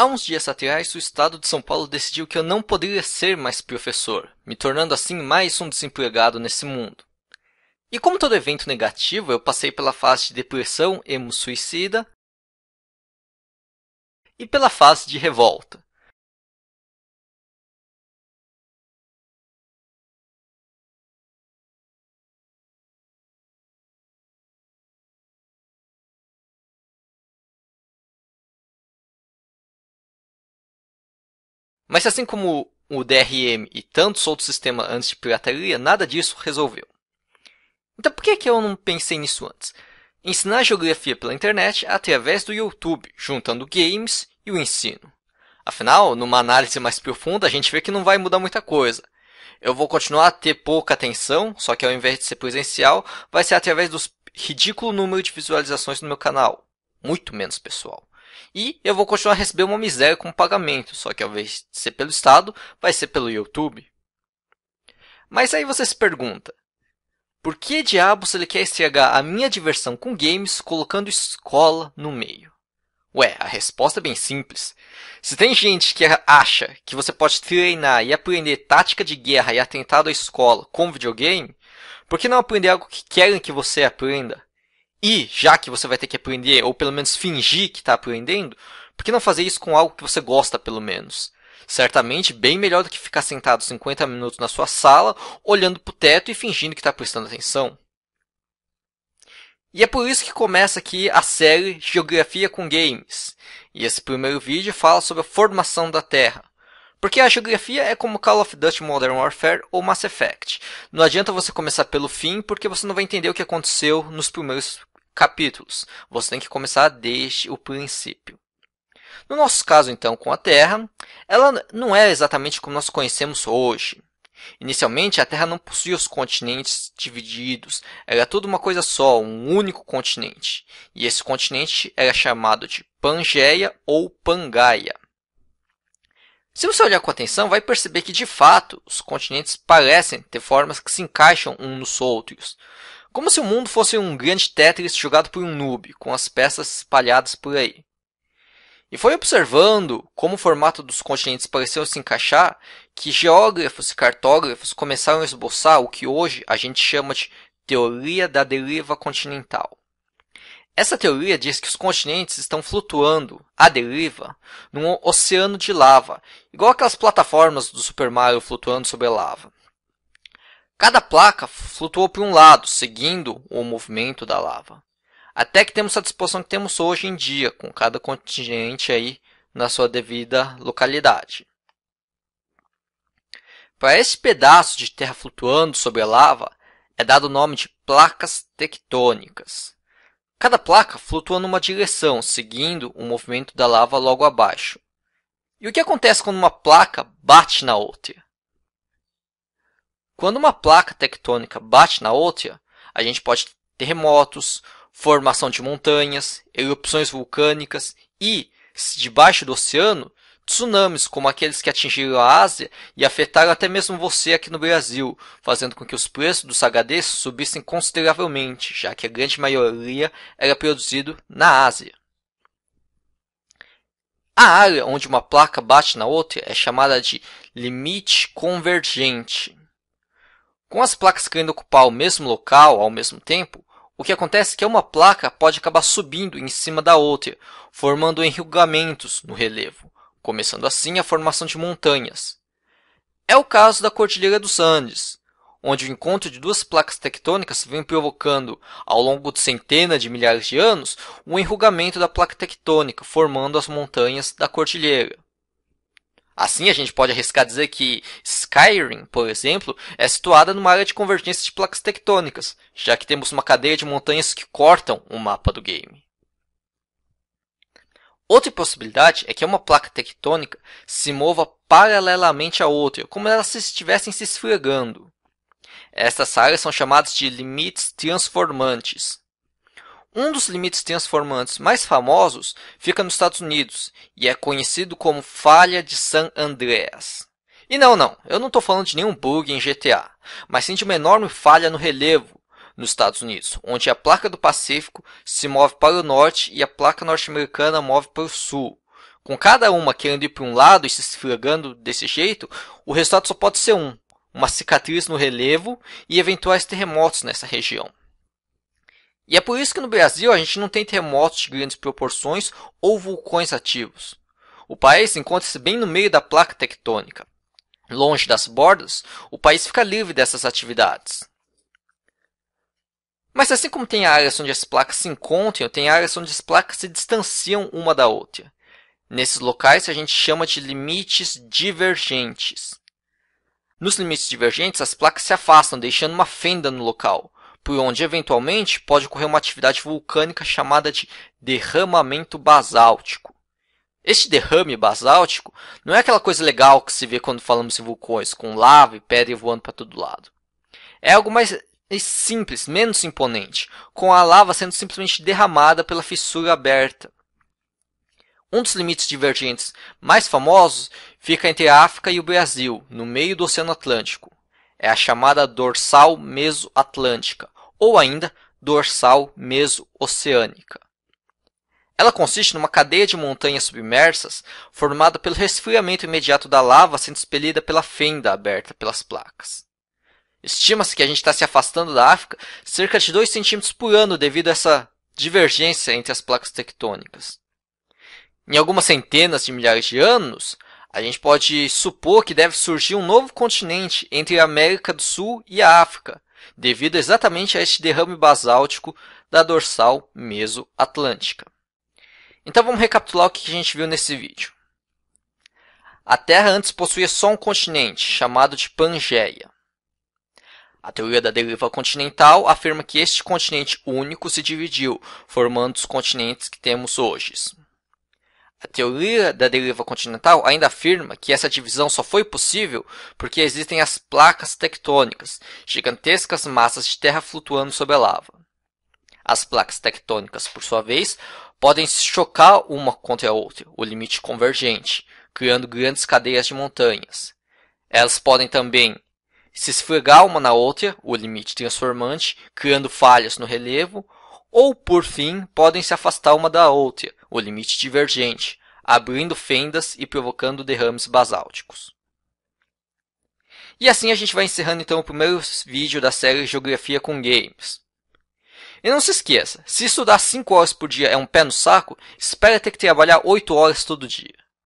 Há uns dias atrás, o estado de São Paulo decidiu que eu não poderia ser mais professor, me tornando assim mais um desempregado nesse mundo. E como todo evento negativo, eu passei pela fase de depressão emo-suicida e pela fase de revolta. Mas assim como o DRM e tantos outros sistemas antes de pirataria, nada disso resolveu. Então por que eu não pensei nisso antes? Ensinar geografia pela internet através do YouTube, juntando games e o ensino. Afinal, numa análise mais profunda, a gente vê que não vai mudar muita coisa. Eu vou continuar a ter pouca atenção, só que ao invés de ser presencial, vai ser através do ridículo número de visualizações no meu canal. Muito menos pessoal. E eu vou continuar a receber uma miséria como pagamento, só que ao invés de ser pelo Estado, vai ser pelo YouTube. Mas aí você se pergunta, por que diabos ele quer estragar a minha diversão com games colocando escola no meio? Ué, a resposta é bem simples. Se tem gente que acha que você pode treinar e aprender tática de guerra e atentado à escola com videogame, por que não aprender algo que querem que você aprenda? E, já que você vai ter que aprender, ou pelo menos fingir que está aprendendo, por que não fazer isso com algo que você gosta pelo menos? Certamente bem melhor do que ficar sentado 50 minutos na sua sala, olhando para o teto e fingindo que está prestando atenção. E é por isso que começa aqui a série Geografia com Games. E esse primeiro vídeo fala sobre a formação da Terra. Porque a geografia é como Call of Duty Modern Warfare ou Mass Effect. Não adianta você começar pelo fim, porque você não vai entender o que aconteceu nos primeiros capítulos. Você tem que começar desde o princípio. No nosso caso, então, com a Terra, ela não é exatamente como nós conhecemos hoje. Inicialmente, a Terra não possuía os continentes divididos, era tudo uma coisa só, um único continente. E esse continente era chamado de Pangeia ou Pangaia. Se você olhar com atenção, vai perceber que, de fato, os continentes parecem ter formas que se encaixam uns nos outros. Como se o mundo fosse um grande Tetris jogado por um noob, com as peças espalhadas por aí. E foi observando como o formato dos continentes pareceu se encaixar que geógrafos e cartógrafos começaram a esboçar o que hoje a gente chama de teoria da deriva continental. Essa teoria diz que os continentes estão flutuando, à deriva, num oceano de lava, igual aquelas plataformas do Super Mario flutuando sobre a lava. Cada placa flutuou por um lado, seguindo o movimento da lava. Até que temos a disposição que temos hoje em dia, com cada continente aí na sua devida localidade. Para esse pedaço de terra flutuando sobre a lava, é dado o nome de placas tectônicas. Cada placa flutua numa direção, seguindo o movimento da lava logo abaixo. E o que acontece quando uma placa bate na outra? Quando uma placa tectônica bate na outra, a gente pode ter terremotos, formação de montanhas, erupções vulcânicas e, debaixo do oceano, tsunamis como aqueles que atingiram a Ásia e afetaram até mesmo você aqui no Brasil, fazendo com que os preços dos HDs subissem consideravelmente, já que a grande maioria era produzido na Ásia. A área onde uma placa bate na outra é chamada de limite convergente. Com as placas querendo ocupar o mesmo local ao mesmo tempo, o que acontece é que uma placa pode acabar subindo em cima da outra, formando enrugamentos no relevo, começando assim a formação de montanhas. É o caso da Cordilheira dos Andes, onde o encontro de duas placas tectônicas vem provocando, ao longo de centenas de milhares de anos, um enrugamento da placa tectônica, formando as montanhas da cordilheira. Assim, a gente pode arriscar dizer que Skyrim, por exemplo, é situada numa área de convergência de placas tectônicas, já que temos uma cadeia de montanhas que cortam o mapa do game. Outra possibilidade é que uma placa tectônica se mova paralelamente à outra, como se elas estivessem se esfregando. Essas áreas são chamadas de limites transformantes. Um dos limites transformantes mais famosos fica nos Estados Unidos e é conhecido como Falha de San Andreas. E não, eu não estou falando de nenhum bug em GTA, mas sim de uma enorme falha no relevo nos Estados Unidos, onde a placa do Pacífico se move para o norte e a placa norte-americana move para o sul, Com cada uma querendo ir para um lado e se esfregando desse jeito, o resultado só pode ser uma cicatriz no relevo e eventuais terremotos nessa região. E é por isso que no Brasil a gente não tem terremotos de grandes proporções ou vulcões ativos. O país encontra-se bem no meio da placa tectônica. Longe das bordas, o país fica livre dessas atividades. Mas assim como tem áreas onde as placas se encontram, tem áreas onde as placas se distanciam uma da outra. Nesses locais a gente chama de limites divergentes. Nos limites divergentes, as placas se afastam, deixando uma fenda no local, por onde eventualmente pode ocorrer uma atividade vulcânica chamada de derramamento basáltico. Este derrame basáltico não é aquela coisa legal que se vê quando falamos em vulcões, com lava e pedra voando para todo lado. É algo mais simples, menos imponente, com a lava sendo simplesmente derramada pela fissura aberta. Um dos limites divergentes mais famosos fica entre a África e o Brasil, no meio do Oceano Atlântico. É a chamada dorsal mesoatlântica, ou ainda dorsal meso-oceânica. Ela consiste numa cadeia de montanhas submersas formada pelo resfriamento imediato da lava sendo expelida pela fenda aberta pelas placas. Estima-se que a gente está se afastando da África cerca de 2 centímetros por ano devido a essa divergência entre as placas tectônicas. Em algumas centenas de milhares de anos, a gente pode supor que deve surgir um novo continente entre a América do Sul e a África, devido exatamente a este derrame basáltico da dorsal mesoatlântica. Então vamos recapitular o que a gente viu nesse vídeo. A Terra antes possuía só um continente, chamado de Pangeia. A teoria da deriva continental afirma que este continente único se dividiu, formando os continentes que temos hoje. A teoria da deriva continental ainda afirma que essa divisão só foi possível porque existem as placas tectônicas, gigantescas massas de terra flutuando sob a lava. As placas tectônicas, por sua vez, podem se chocar uma contra a outra, o limite convergente, criando grandes cadeias de montanhas. Elas podem também se esfregar uma na outra, o limite transformante, criando falhas no relevo, ou, por fim, podem se afastar uma da outra, o limite divergente, abrindo fendas e provocando derrames basálticos. E assim a gente vai encerrando então o primeiro vídeo da série Geografia com Games. E não se esqueça, se estudar 5 horas por dia é um pé no saco, espere ter que trabalhar 8 horas todo dia.